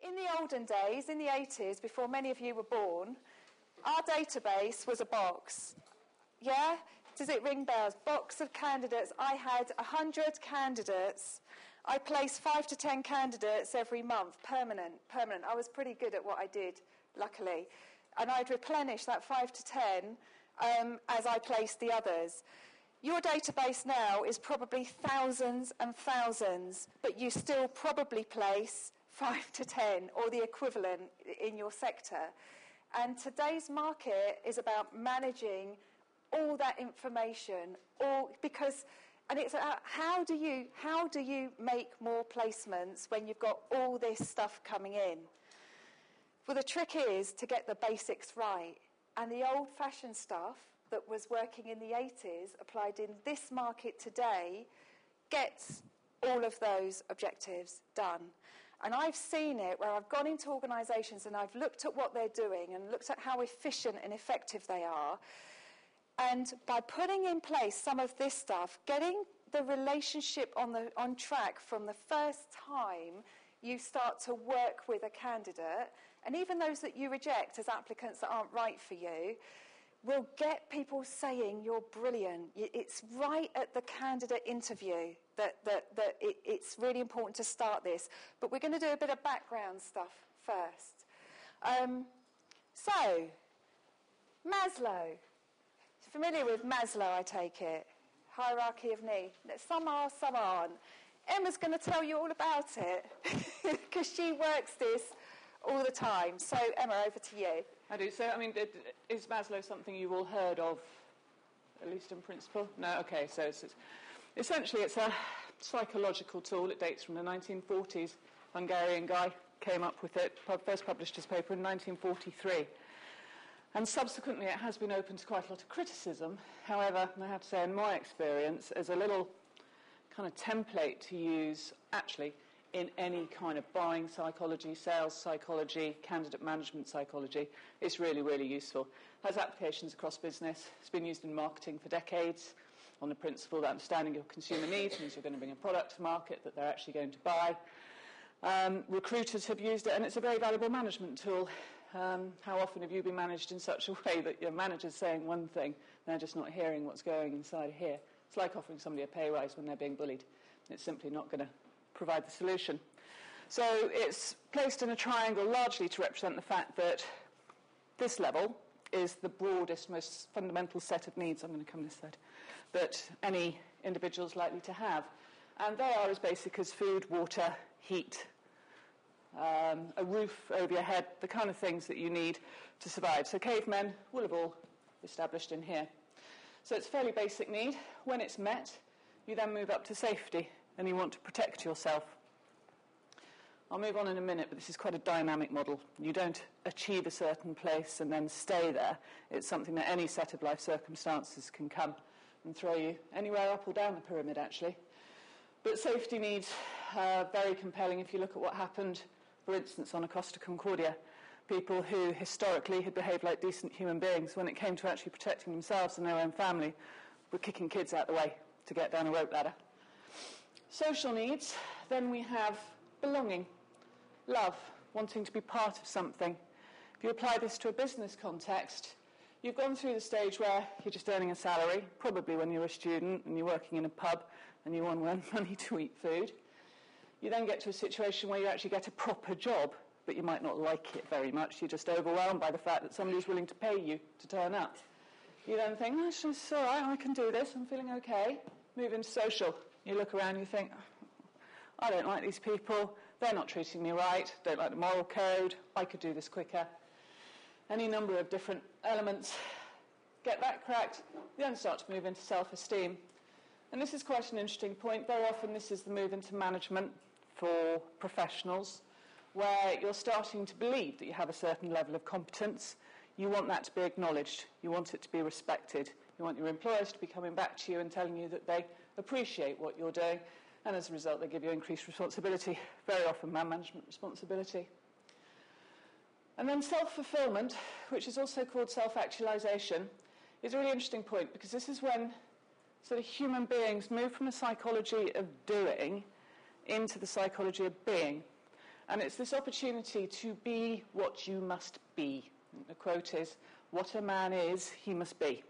In the olden days, in the 80s, before many of you were born, our database was a box. Yeah? Does it ring bells? Box of candidates. I had 100 candidates. I placed 5 to 10 candidates every month, permanent. I was pretty good at what I did, luckily. And I'd replenish that 5 to 10 as I placed the others. Your database now is probably thousands and thousands, but you still probably place 5 to 10 or the equivalent in your sector. And today's market is about managing all that information, and it's about how do you make more placements when you've got all this stuff coming in? Well, the trick is to get the basics right. And the old-fashioned stuff that was working in the 80s applied in this market today gets all of those objectives done. And I've seen it where I've gone into organisations and I've looked at what they're doing and looked at how efficient and effective they are. And by putting in place some of this stuff, getting the relationship on track from the first time you start to work with a candidate, and even those that you reject as applicants that aren't right for you, will get people saying you're brilliant. It's right at the candidate interview that it's really important to start this. But we're going to do a bit of background stuff first. So, Maslow. Familiar with Maslow, I take it? Hierarchy of need. Some are, some aren't. Emma's going to tell you all about it because she works this all the time. So, Emma, over to you. I do. So, I mean, is Maslow something you've all heard of, at least in principle? No? Okay, so essentially it's a psychological tool. It dates from the 1940s. Hungarian guy came up with it, first published his paper in 1943. And subsequently it has been open to quite a lot of criticism. However, I have to say, in my experience, as a little kind of template to use, actually, in any kind of buying psychology, sales psychology, candidate management psychology, it's really, really useful. It has applications across business. It's been used in marketing for decades on the principle that understanding your consumer needs means you're going to bring a product to market that they're actually going to buy. Recruiters have used it, and it's a very valuable management tool. How often have you been managed in such a way that your manager's saying one thing, and they're just not hearing what's going inside here? It's like offering somebody a pay rise when they're being bullied. It's simply not going to provide the solution. So it's placed in a triangle largely to represent the fact that this level is the broadest, most fundamental set of needs, I'm going to come this side, that any individual is likely to have. And they are as basic as food, water, heat, a roof over your head, the kind of things that you need to survive. So cavemen will have all established in here. So it's a fairly basic need. When it's met, you then move up to safety, and you want to protect yourself. I'll move on in a minute, but this is quite a dynamic model. You don't achieve a certain place and then stay there. It's something that any set of life circumstances can come and throw you anywhere up or down the pyramid, actually. But safety needs are very compelling if you look at what happened, for instance, on a Costa Concordia. People who historically had behaved like decent human beings, when it came to actually protecting themselves and their own family, were kicking kids out the way to get down a rope ladder. Social needs, then we have belonging, love, wanting to be part of something. If you apply this to a business context, you've gone through the stage where you're just earning a salary, probably when you're a student and you're working in a pub and you want to earn money to eat food. You then get to a situation where you actually get a proper job, but you might not like it very much. You're just overwhelmed by the fact that somebody's willing to pay you to turn up. You then think, oh, it's all right, I can do this, I'm feeling okay. Move into social. You look around, you think, I don't like these people, they're not treating me right, don't like the moral code, I could do this quicker. Any number of different elements. Get that cracked, you then start to move into self-esteem. And this is quite an interesting point. Very often this is the move into management for professionals, where you're starting to believe that you have a certain level of competence. You want that to be acknowledged. You want it to be respected. You want your employers to be coming back to you and telling you that they appreciate what you're doing, and as a result they give you increased responsibility, very often man-management responsibility. And then self-fulfillment, which is also called self-actualization, is a really interesting point, because this is when sort of human beings move from the psychology of doing into the psychology of being. And it's this opportunity to be what you must be. The quote is, "What a man is, he must be."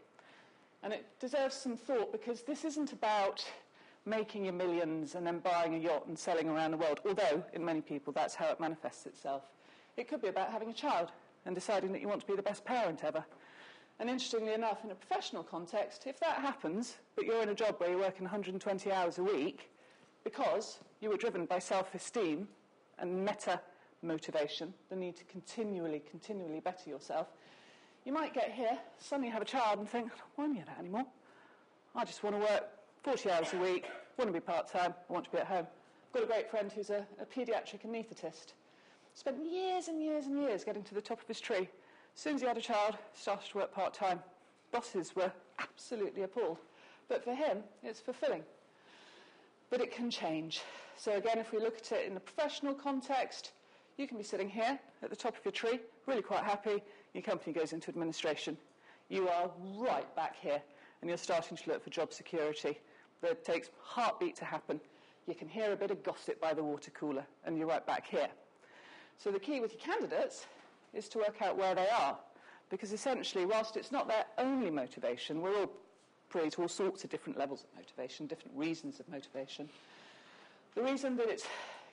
And it deserves some thought, because this isn't about making your millions and then buying a yacht and selling around the world, although in many people that's how it manifests itself. It could be about having a child and deciding that you want to be the best parent ever. And interestingly enough, in a professional context, if that happens, but you're in a job where you're working 120 hours a week because you were driven by self-esteem and meta-motivation, the need to continually better yourself, you might get here, suddenly have a child and think, I don't want to do that anymore. I just want to work 40 hours a week, want to be part-time, I want to be at home. I've got a great friend who's a paediatric anaesthetist. Spent years and years and years getting to the top of his tree. As soon as he had a child, started to work part-time. Bosses were absolutely appalled. But for him, it's fulfilling. But it can change. So again, if we look at it in the professional context, you can be sitting here at the top of your tree, really quite happy. Your company goes into administration. You are right back here, and you're starting to look for job security. It takes heartbeat to happen. You can hear a bit of gossip by the water cooler, and you're right back here. So the key with your candidates is to work out where they are, because essentially, whilst it's not their only motivation, we're all prey to all sorts of different levels of motivation, different reasons of motivation. The reason that it's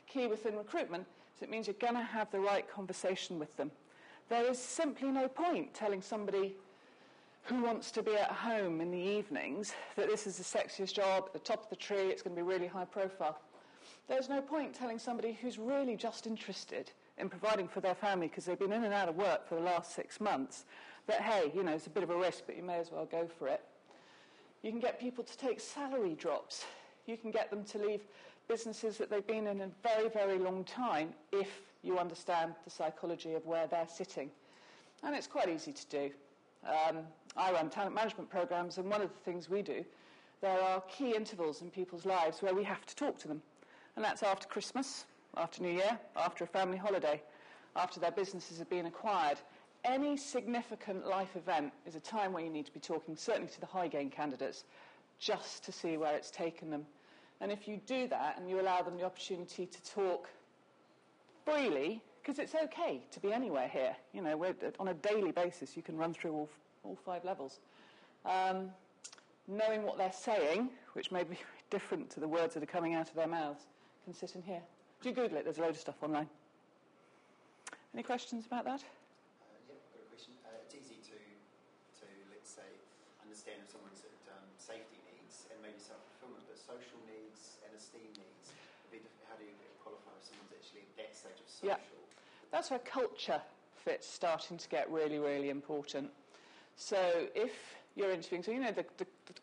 key within recruitment is it means you're going to have the right conversation with them. There is simply no point telling somebody who wants to be at home in the evenings that this is the sexiest job, at the top of the tree, it's going to be really high profile. There's no point telling somebody who's really just interested in providing for their family because they've been in and out of work for the last 6 months that, hey, you know, it's a bit of a risk, but you may as well go for it. You can get people to take salary drops. You can get them to leave businesses that they've been in a very, very long time if you understand the psychology of where they're sitting. And it's quite easy to do. I run talent management programs, and one of the things we do, there are key intervals in people's lives where we have to talk to them. And that's after Christmas, after New Year, after a family holiday, after their businesses have been acquired. Any significant life event is a time where you need to be talking, certainly to the high-gain candidates, just to see where it's taken them. And if you do that and you allow them the opportunity to talk freely, because it's okay to be anywhere here. You know, on a daily basis, you can run through all 5 levels. Knowing what they're saying, which may be different to the words that are coming out of their mouths, can sit in here. Do you Google it? There's a load of stuff online. Any questions about that? Yeah, I've got a question. It's easy to let's say, understand if someone's at safety needs and maybe self-fulfillment, but social needs and esteem needs, how do you qualify if someone's actually at that stage of social? Yeah. That's where culture fit's starting to get really, really important. So if you're interviewing, so you know the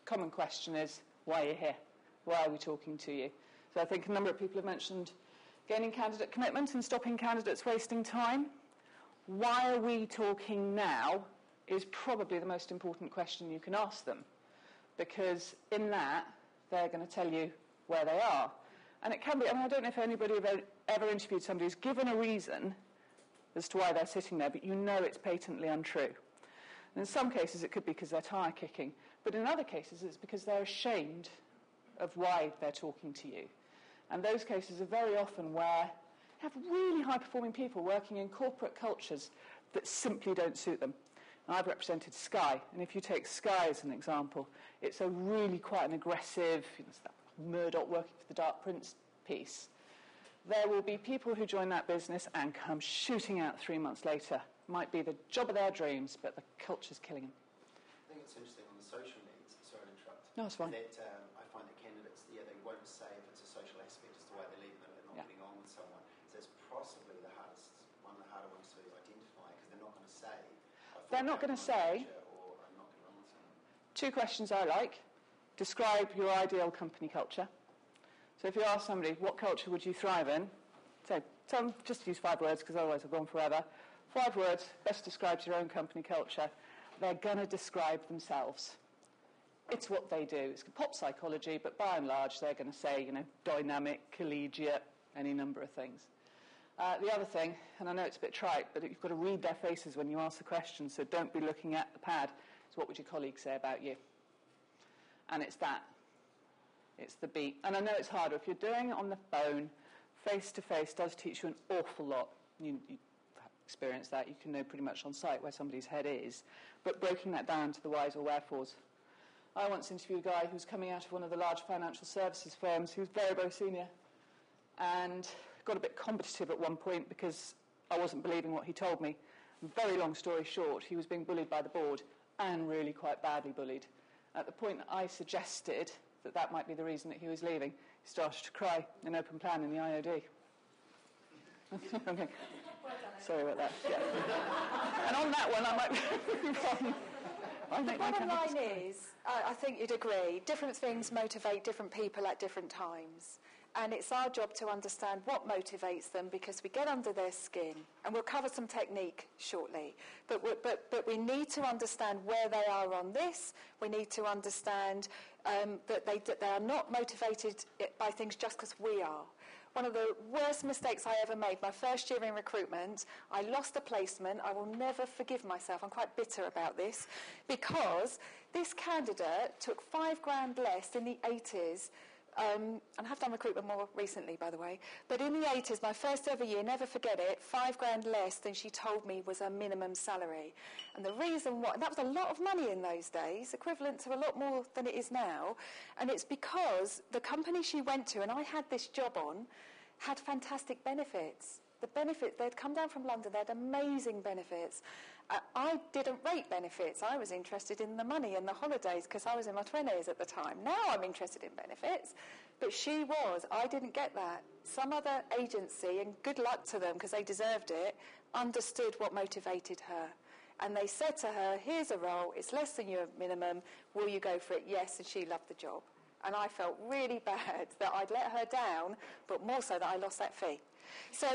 common question is, why are you here? Why are we talking to you? So I think a number of people have mentioned gaining candidate commitment and stopping candidates wasting time. Why are we talking now is probably the most important question you can ask them, because in that they're going to tell you where they are. And it can be, I mean, I don't know if anybody ever interviewed somebody who's given a reason as to why they're sitting there, but you know it's patently untrue. And in some cases it could be because they're tire kicking, but in other cases it's because they're ashamed of why they're talking to you. And those cases are very often where you have really high-performing people working in corporate cultures that simply don't suit them. And I've represented Sky, and if you take Sky as an example, it's a really quite an aggressive, it's that Murdoch working for the Dark Prince piece. There will be people who join that business and come shooting out 3 months later. Might be the job of their dreams, but the culture's killing them. I think it's interesting on the social needs. Sorry to interrupt. No, it's fine. That, I find that candidates, they won't say if it's a social aspect as to why they're leaving, that they're not getting on with someone. So it's possibly the one of the harder ones to identify, because they're not going to say. They're not going to say. Or I'm not getting on with someone. 2 questions I like. Describe your ideal company culture. So if you ask somebody, what culture would you thrive in? So just use 5 words, because otherwise I've gone forever. 5 words, best describes your own company culture. They're going to describe themselves. It's what they do. It's pop psychology, but by and large, they're going to say, you know, dynamic, collegiate, any number of things. The other thing, and I know it's a bit trite, but you've got to read their faces when you ask the question, so don't be looking at the pad. It's what would your colleagues say about you? And it's that. It's the beat. And I know it's harder. If you're doing it on the phone, face-to-face does teach you an awful lot. You experience that. You can know pretty much on sight where somebody's head is. But breaking that down to the whys or wherefores. I once interviewed a guy who was coming out of one of the large financial services firms. He was very, very senior and got a bit competitive at one point because I wasn't believing what he told me. Very long story short, he was being bullied by the board and really quite badly bullied. At the point that I suggested that that might be the reason that he was leaving, he started to cry in open plan in the IOD. Okay. Sorry about that. Yeah. And on that one, I might move on. The bottom line is, I think you'd agree, different things motivate different people at different times. And it's our job to understand what motivates them because we get under their skin. And we'll cover some technique shortly. But we need to understand where they are on this. We need to understand that they are not motivated by things just because we are. One of the worst mistakes I ever made, my first year in recruitment, I lost a placement. I will never forgive myself. I'm quite bitter about this because this candidate took £5,000 less in the 80s. And I have done recruitment more recently, by the way. But in the 80s, my first ever year, never forget it, £5,000 less than she told me was her minimum salary. And the reason why, that was a lot of money in those days, equivalent to a lot more than it is now. And it's because the company she went to, and I had this job on, had fantastic benefits. The benefit, they'd come down from London, they had amazing benefits. I didn't rate benefits. I was interested in the money and the holidays because I was in my 20s at the time. Now I'm interested in benefits, but she was. I didn't get that. Some other agency, and good luck to them because they deserved it, understood what motivated her. And they said to her, here's a role, it's less than your minimum, will you go for it? Yes, and she loved the job. And I felt really bad that I'd let her down, but more so that I lost that fee. So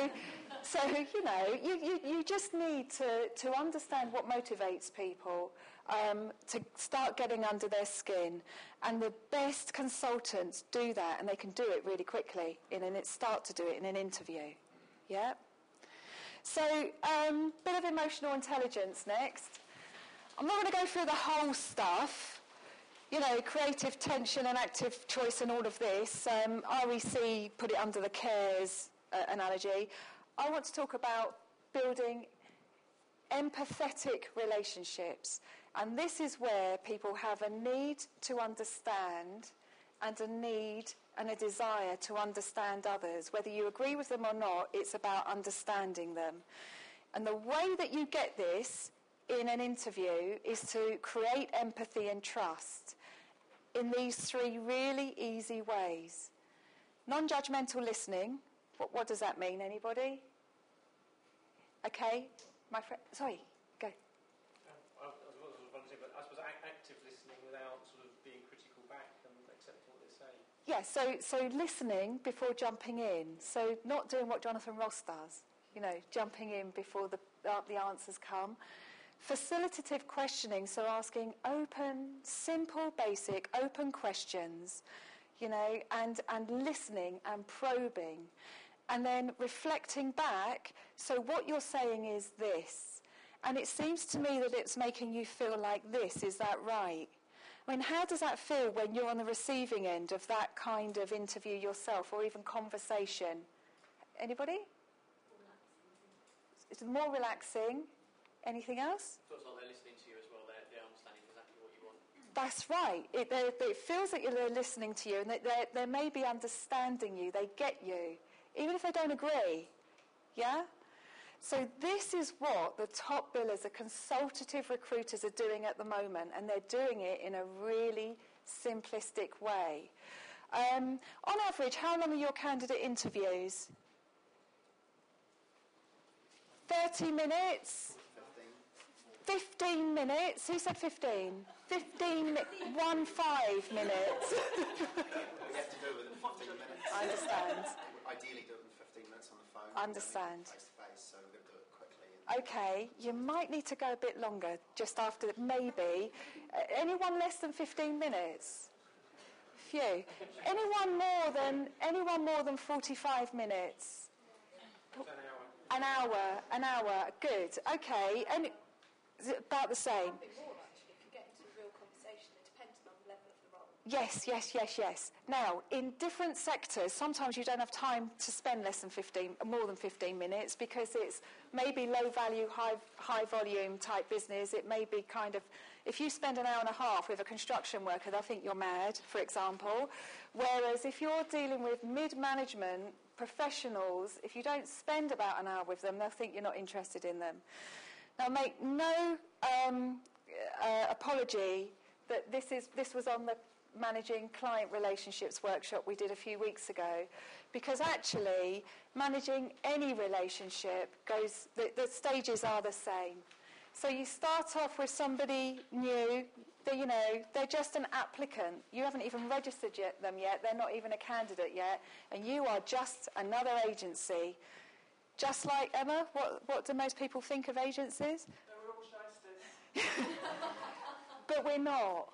you know, you just need to understand what motivates people, to start getting under their skin. And the best consultants do that, and they can do it really quickly, start to do it in an interview. Yeah? So, bit of emotional intelligence next. I'm not going to go through the whole stuff. You know, creative tension and active choice and all of this. REC put it under the cares analogy. I want to talk about building empathetic relationships. And this is where people have a need to understand and a need and a desire to understand others. Whether you agree with them or not, it's about understanding them. And the way that you get this in an interview is to create empathy and trust in these three really easy ways. Non-judgmental listening. What does that mean? Anybody? Okay, my friend. Sorry, go. I was wondering, but I suppose active listening without sort of being critical back and accepting what they say. Yeah, so listening before jumping in. So not doing what Jonathan Ross does. You know, jumping in before the answers come. Facilitative questioning, so asking open, simple, basic, open questions. You know, and listening and probing. And then reflecting back, so what you're saying is this. And it seems to me that it's making you feel like this. Is that right? I mean, how does that feel when you're on the receiving end of that kind of interview yourself or even conversation? Anybody? It's more relaxing. Anything else? It feels like they're listening to you as well. They're understanding exactly what you want. That's right. It feels like they're listening to you and they may be understanding you. They get you. Even if they don't agree, yeah? So this is what the top billers, the consultative recruiters are doing at the moment, and they're doing it in a really simplistic way. On average, how long are your candidate interviews? 30 minutes? 15 minutes? Who said 15? 15, 1-5 minutes. We have to do it within 15 minutes. I understand. Ideally do it in 15 minutes on the phone. Understand. Face to face, so we've got to do it quickly. Okay, you might need to go a bit longer, just after, maybe. Anyone less than 15 minutes? Few. Anyone more than 45 minutes? An hour. Good. Okay, and about the same. More actually, if you get into a real conversation, it depends on the level of the role. Yes. Now, in different sectors, sometimes you don't have time to spend more than 15 minutes because it's maybe low value, high volume type business. It may be kind of, if you spend an hour and a half with a construction worker, they'll think you're mad, for example. Whereas if you're dealing with mid-management professionals, if you don't spend about an hour with them, they'll think you're not interested in them. Now, make no apology that this was on the Managing Client Relationships workshop we did a few weeks ago, because actually managing any relationship the stages are the same. So you start off with somebody new, they're just an applicant. You haven't even registered them yet, they're not even a candidate yet, and you are just another agency. Just like, Emma, what do most people think of agencies? They're all shysters. But we're not.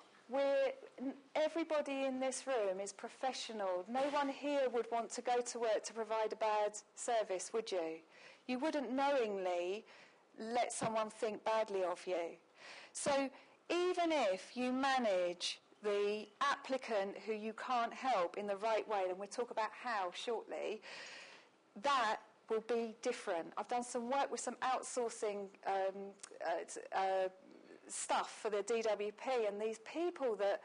Everybody in this room is professional. No one here would want to go to work to provide a bad service, would you? You wouldn't knowingly let someone think badly of you. So even if you manage the applicant who you can't help in the right way, and we'll talk about how shortly, that will be different. I've done some work with some outsourcing stuff for the DWP, and these people that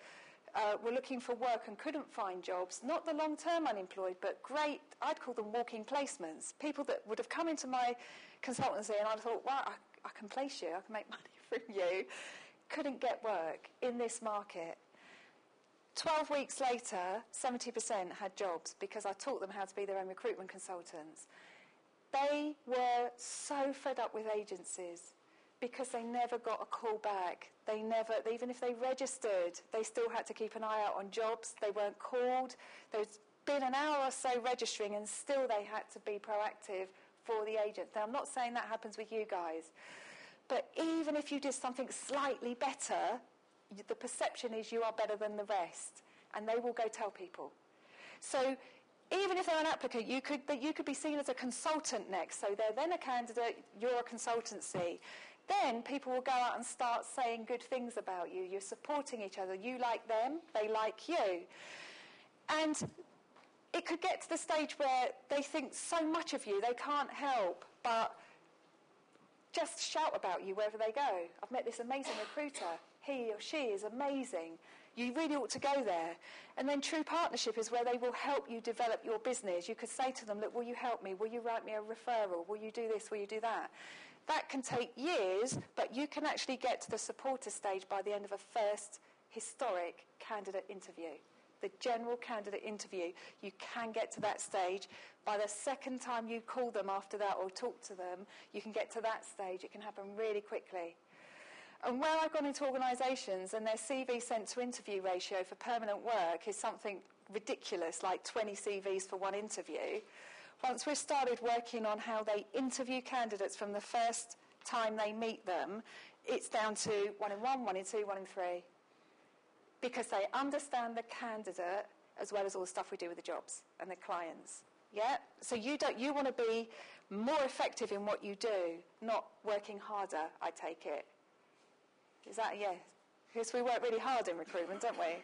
were looking for work and couldn't find jobs, not the long-term unemployed, but great, I'd call them walking placements, people that would have come into my consultancy and I'd thought, wow, I can place you, I can make money from you, couldn't get work in this market. 12 weeks later, 70% had jobs because I taught them how to be their own recruitment consultants. They were so fed up with agencies because they never got a call back. Even if they registered, they still had to keep an eye out on jobs. They weren't called. There's been an hour or so registering and still they had to be proactive for the agent. Now, I'm not saying that happens with you guys, but even if you did something slightly better, the perception is you are better than the rest, and they will go tell people. So even if they're an applicant, you could be seen as a consultant next. So they're then a candidate, you're a consultancy. Then people will go out and start saying good things about you. You're supporting each other. You like them, they like you. And it could get to the stage where they think so much of you, they can't help but just shout about you wherever they go. I've met this amazing recruiter. He or she is amazing. You really ought to go there. And then true partnership is where they will help you develop your business. You could say to them, look, will you help me? Will you write me a referral? Will you do this? Will you do that? That can take years, but you can actually get to the supporter stage by the end of a first historic candidate interview. The general candidate interview, you can get to that stage. By the second time you call them after that or talk to them, you can get to that stage. It can happen really quickly. And where I've gone into organisations and their CV sent to interview ratio for permanent work is something ridiculous, like 20 CVs for one interview. Once we've started working on how they interview candidates from the first time they meet them, it's down to 1 in 1, 1 in 2, 1 in 3. Because they understand the candidate as well as all the stuff we do with the jobs and the clients. Yeah? So you want to be more effective in what you do, not working harder, I take it. Is that a yes? Because we work really hard in recruitment, don't we?